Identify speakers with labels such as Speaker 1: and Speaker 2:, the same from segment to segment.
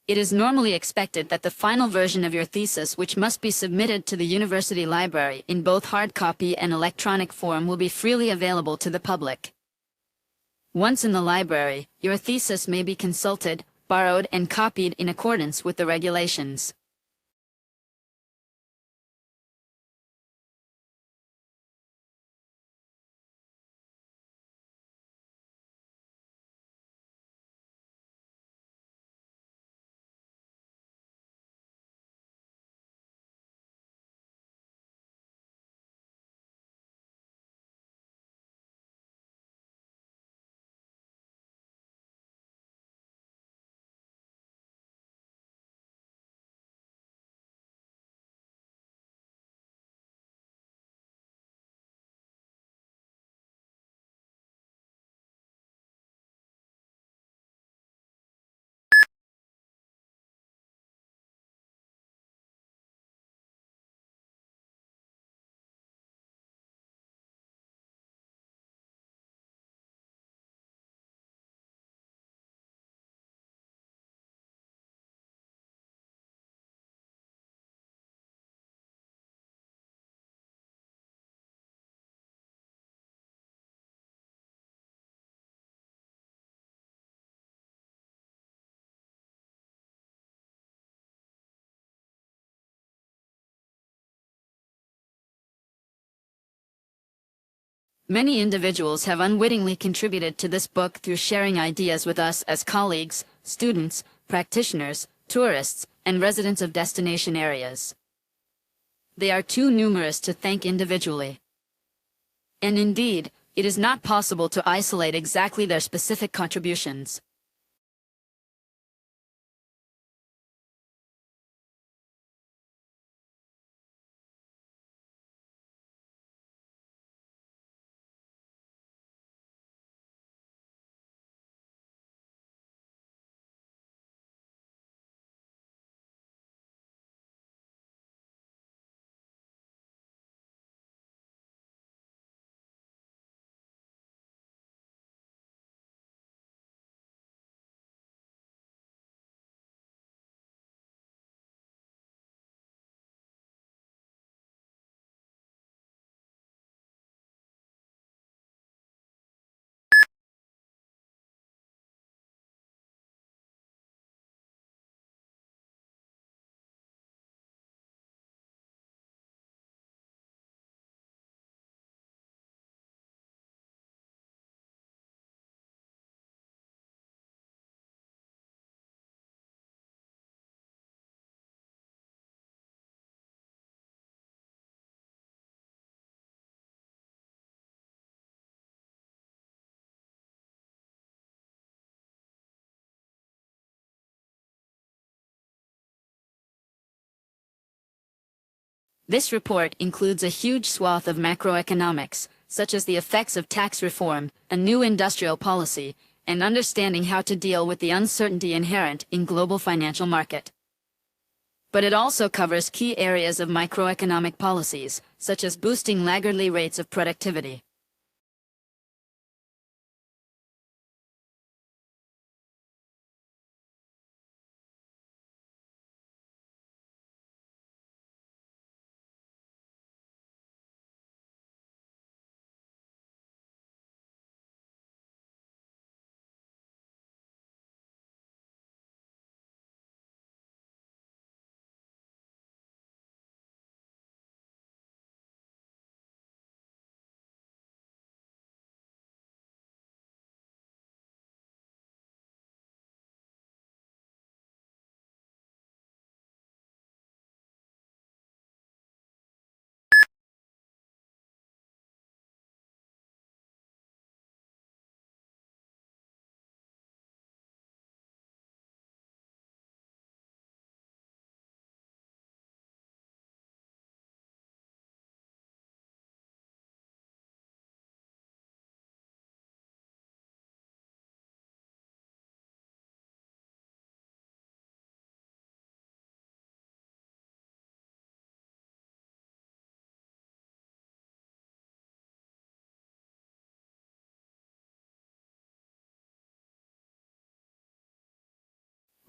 Speaker 1: It is normally expected that the final version of your thesis, which must be submitted to the university library in both hard copy and electronic form, will be freely available to the public. Once in the library, your thesis may be consulted, borrowed, and copied in accordance with the regulations. Many individuals have unwittingly contributed to this book through sharing ideas with us as colleagues, students, practitioners, tourists, and residents of destination areas. They are too numerous to thank individually. And indeed, it is not possible to isolate exactly their specific contributions. This report includes a huge swath of macroeconomics, such as the effects of tax reform, a new industrial policy, and understanding how to deal with the uncertainty inherent in global financial market. But it also covers key areas of microeconomic policies, such as boosting laggardly rates of productivity.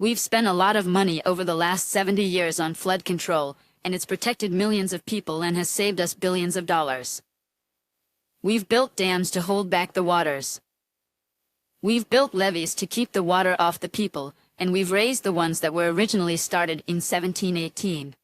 Speaker 1: We've spent a lot of money over the last 70 years on flood control, and it's protected millions of people and has saved us billions of dollars. We've built dams to hold back the waters. We've built levees to keep the water off the people, and we've raised the ones that were originally started in 1718.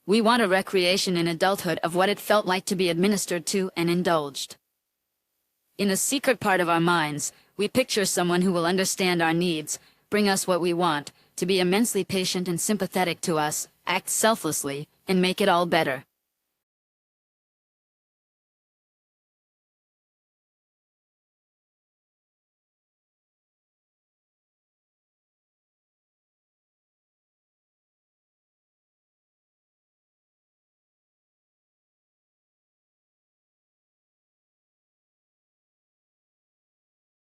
Speaker 1: We want a recreation in adulthood of what it felt like to be administered to and indulged. In a secret part of our minds, we picture someone who will understand our needs, bring us what we want, to be immensely patient and sympathetic to us, act selflessly, and make it all better.